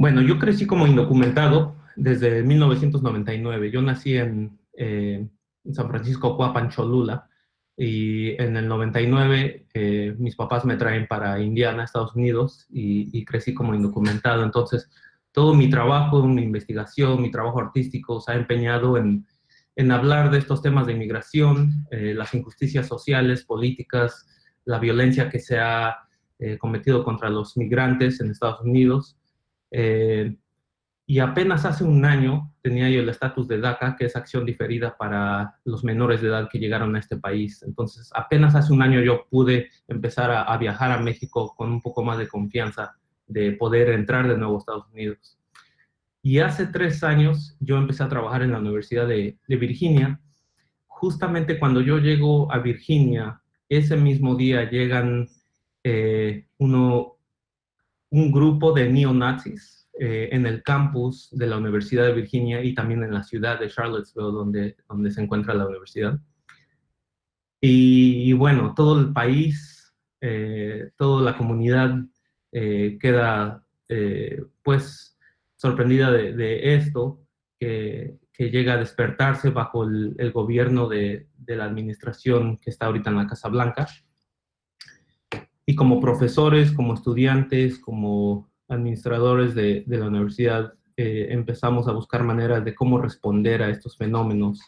Bueno, yo crecí como indocumentado desde 1999. Yo nací en San Francisco, Coapan, Cholula, y en el 99 mis papás me traen para Indiana, Estados Unidos, y crecí como indocumentado. Entonces, todo mi trabajo, mi investigación, mi trabajo artístico se ha empeñado en hablar de estos temas de inmigración, las injusticias sociales, políticas, la violencia que se ha cometido contra los migrantes en Estados Unidos. Eh, y apenas hace un año tenía yo el estatus de DACA, que es acción diferida para los menores de edad que llegaron a este país. Entonces, apenas hace un año yo pude empezar a viajar a México con un poco más de confianza de poder entrar de nuevo a Estados Unidos. Y hace 3 años yo empecé a trabajar en la Universidad de Virginia. Justamente cuando yo llego a Virginia, ese mismo día llegan un grupo de neonazis en el campus de la Universidad de Virginia y también en la ciudad de Charlottesville, donde se encuentra la universidad. Y bueno, todo el país, toda la comunidad queda pues sorprendida de esto, que llega a despertarse bajo el gobierno de la administración que está ahorita en la Casa Blanca. Y como profesores, como estudiantes, como administradores de la universidad, empezamos a buscar maneras de cómo responder a estos fenómenos,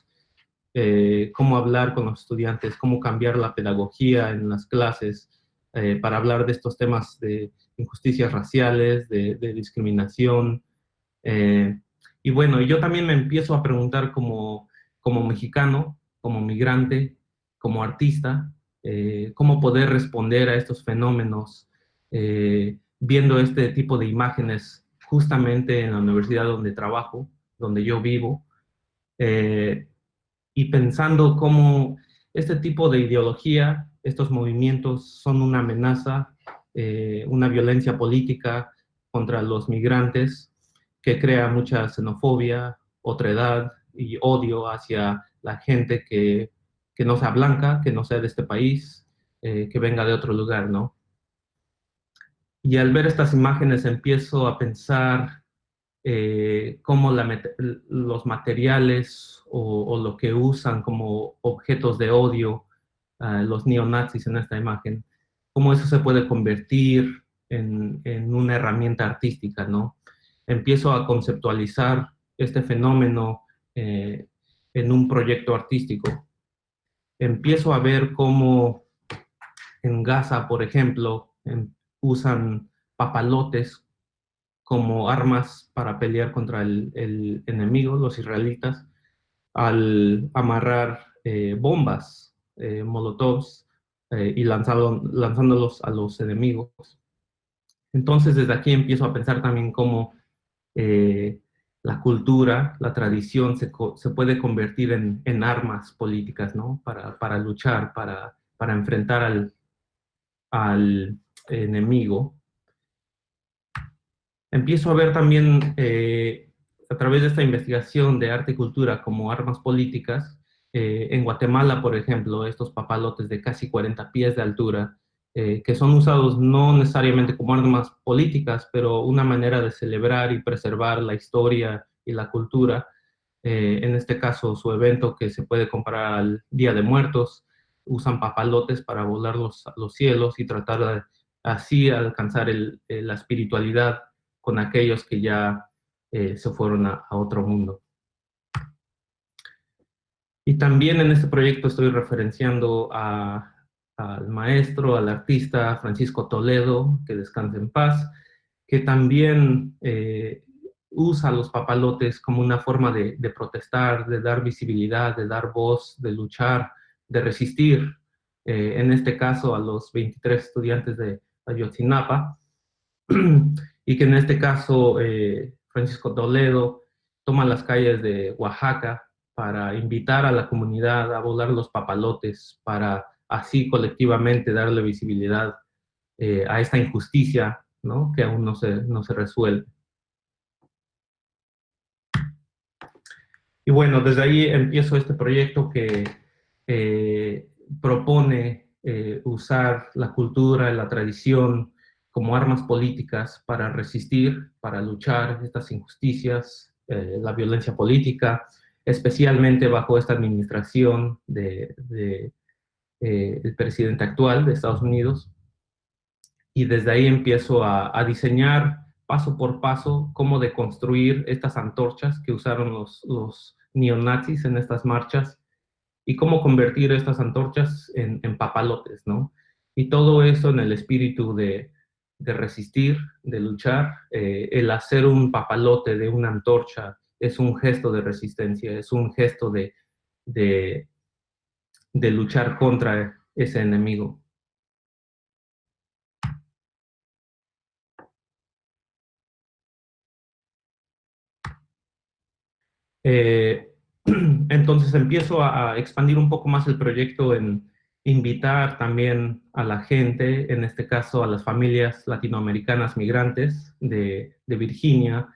cómo hablar con los estudiantes, cómo cambiar la pedagogía en las clases para hablar de estos temas de injusticias raciales, de discriminación. Y bueno, yo también me empiezo a preguntar como mexicano, como migrante, como artista, cómo poder responder a estos fenómenos, viendo este tipo de imágenes justamente en la universidad donde trabajo, donde yo vivo, y pensando cómo este tipo de ideología, estos movimientos son una amenaza, una violencia política contra los migrantes que crea mucha xenofobia, otredad y odio hacia la gente que no sea blanca, que no sea de este país, que venga de otro lugar, ¿no? Y al ver estas imágenes empiezo a pensar cómo los materiales o lo que usan como objetos de odio los neonazis en esta imagen, cómo eso se puede convertir en una herramienta artística, ¿no? Empiezo a conceptualizar este fenómeno en un proyecto artístico. Empiezo a ver cómo en Gaza, por ejemplo, usan papalotes como armas para pelear contra el enemigo, los israelitas, al amarrar bombas, molotovs, y lanzándolos a los enemigos. Entonces, desde aquí empiezo a pensar también cómo la cultura, la tradición se puede convertir en armas políticas, ¿no? Para luchar, para enfrentar al enemigo. Empiezo a ver también a través de esta investigación de arte y cultura como armas políticas, en Guatemala, por ejemplo, estos papalotes de casi 40 pies de altura, que son usados no necesariamente como armas políticas, pero una manera de celebrar y preservar la historia y la cultura. En este caso, su evento que se puede comparar al Día de Muertos, usan papalotes para volar los cielos y tratar de así alcanzar la espiritualidad con aquellos que ya se fueron a otro mundo. Y también en este proyecto estoy referenciando al maestro, al artista Francisco Toledo, que descanse en paz, que también usa los papalotes como una forma de protestar, de dar visibilidad, de dar voz, de luchar, de resistir, en este caso a los 23 estudiantes de Ayotzinapa, y que en este caso Francisco Toledo toma las calles de Oaxaca para invitar a la comunidad a volar los papalotes, para así colectivamente darle visibilidad a esta injusticia, ¿no? Que aún no se resuelve. Y bueno, desde ahí empiezo este proyecto que propone usar la cultura, la tradición, como armas políticas para resistir, para luchar estas injusticias, la violencia política, especialmente bajo esta administración el presidente actual de Estados Unidos. Y desde ahí empiezo a diseñar paso por paso cómo deconstruir estas antorchas que usaron los neonazis en estas marchas y cómo convertir estas antorchas en papalotes, ¿no? Y todo eso en el espíritu de resistir, de luchar. El hacer un papalote de una antorcha es un gesto de resistencia, es un gesto de, de luchar contra ese enemigo. Eh, entonces empiezo a expandir un poco más el proyecto en invitar también a la gente, en este caso a las familias latinoamericanas migrantes de Virginia,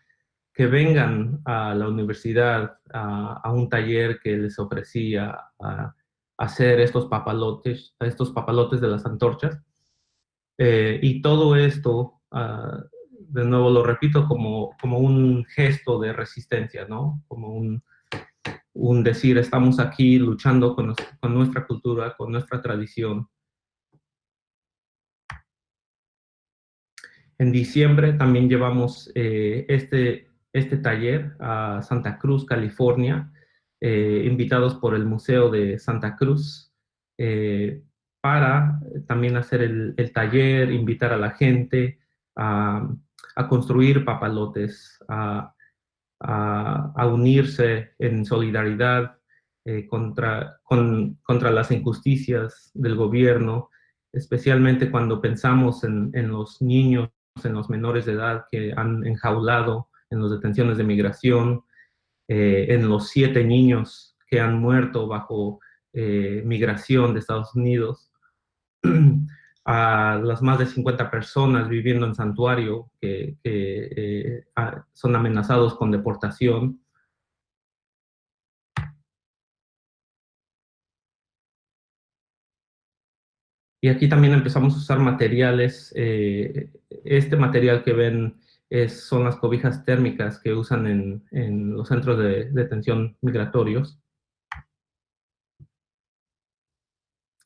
que vengan a la universidad, a un taller que les ofrecía a hacer estos papalotes de las antorchas. Y todo esto, de nuevo lo repito, como un gesto de resistencia, ¿no? Como un decir, estamos aquí luchando con nuestra cultura, con nuestra tradición. En diciembre también llevamos este taller a Santa Cruz, California, invitados por el Museo de Santa Cruz, para también hacer el taller, invitar a la gente a construir papalotes, a unirse en solidaridad contra las injusticias del gobierno, especialmente cuando pensamos en los niños, en los menores de edad que han enjaulado en las detenciones de migración, en los 7 niños que han muerto bajo migración de Estados Unidos, a las más de 50 personas viviendo en santuario que son amenazados con deportación. Y aquí también empezamos a usar materiales. Este material que ven son las cobijas térmicas que usan en los centros de detención migratorios.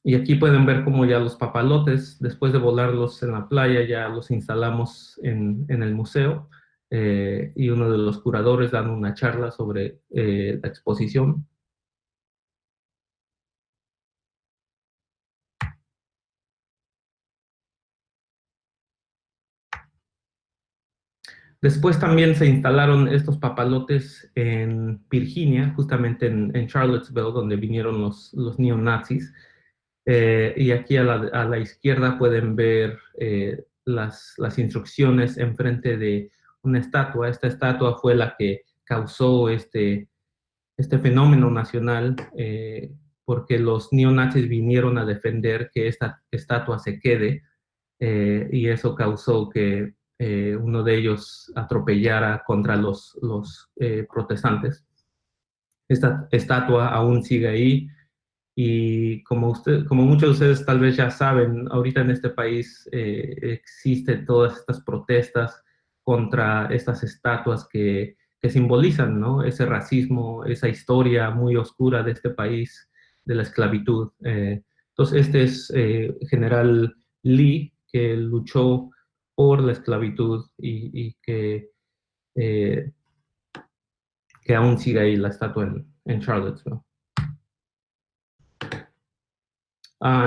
Y aquí pueden ver cómo ya los papalotes, después de volarlos en la playa, ya los instalamos en el museo. Y uno de los curadores dando una charla sobre la exposición. Después también se instalaron estos papalotes en Virginia, justamente en Charlottesville, donde vinieron los neonazis. Y aquí a la izquierda pueden ver las instrucciones enfrente de una estatua. Esta estatua fue la que causó este fenómeno nacional, porque los neonazis vinieron a defender que esta estatua se quede, y eso causó que uno de ellos atropellara contra los protestantes. Esta estatua aún sigue ahí, y como muchos de ustedes tal vez ya saben, ahorita en este país existen todas estas protestas contra estas estatuas que simbolizan, ¿no? Ese racismo, esa historia muy oscura de este país, de la esclavitud. Entonces, este es General Lee, que luchó por la esclavitud y eh, que aún sigue ahí la estatua en Charlottesville.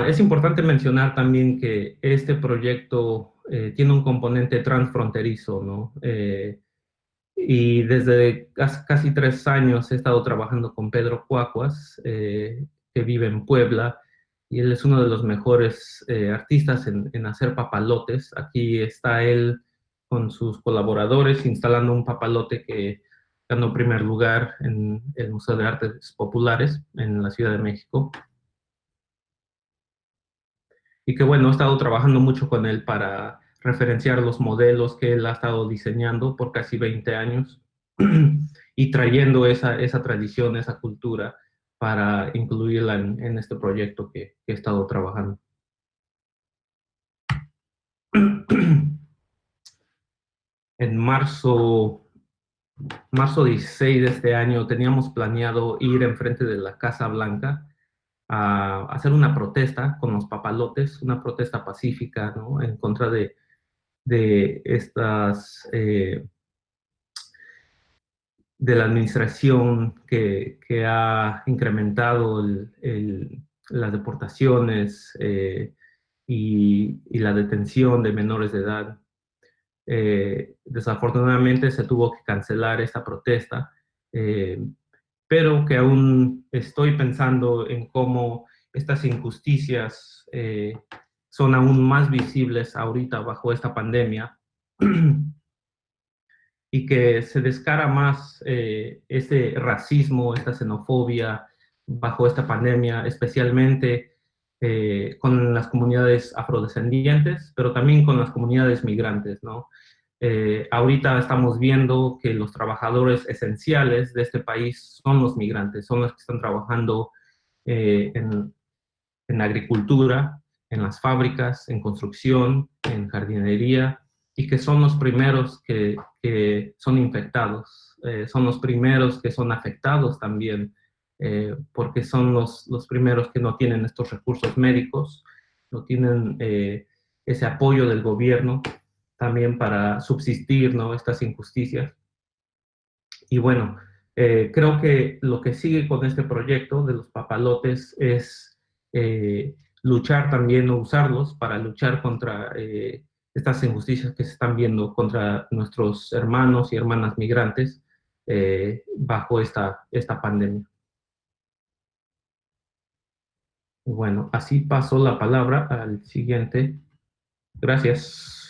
Es importante mencionar también que este proyecto tiene un componente transfronterizo, ¿no? Y desde casi 3 años he estado trabajando con Pedro Cuacuas, que vive en Puebla, y él es uno de los mejores artistas en hacer papalotes. Aquí está él con sus colaboradores instalando un papalote que ganó primer lugar en el Museo de Artes Populares en la Ciudad de México. Y que bueno, he estado trabajando mucho con él para referenciar los modelos que él ha estado diseñando por casi 20 años y trayendo esa tradición, esa cultura para incluirla en este proyecto que he estado trabajando. en marzo 16 de este año, teníamos planeado ir enfrente de la Casa Blanca a hacer una protesta con los papalotes, una protesta pacífica, ¿no? En contra de estas, de la administración que ha incrementado las deportaciones y la detención de menores de edad. Desafortunadamente se tuvo que cancelar esta protesta, pero que aún estoy pensando en cómo estas injusticias son aún más visibles ahorita bajo esta pandemia y que se descara más este racismo, esta xenofobia bajo esta pandemia, especialmente con las comunidades afrodescendientes, pero también con las comunidades migrantes, ¿no? Ahorita estamos viendo que los trabajadores esenciales de este país son los migrantes, son los que están trabajando eh, en, en agricultura, en las fábricas, en construcción, en jardinería, y que son los primeros que son infectados, son los primeros que son afectados también, porque son los primeros que no tienen estos recursos médicos, no tienen ese apoyo del gobierno también para subsistir, ¿no? Estas injusticias. Y bueno, creo que lo que sigue con este proyecto de los papalotes es luchar también o usarlos para luchar contra estas injusticias que se están viendo contra nuestros hermanos y hermanas migrantes bajo esta pandemia. Bueno, así paso la palabra al siguiente. Gracias.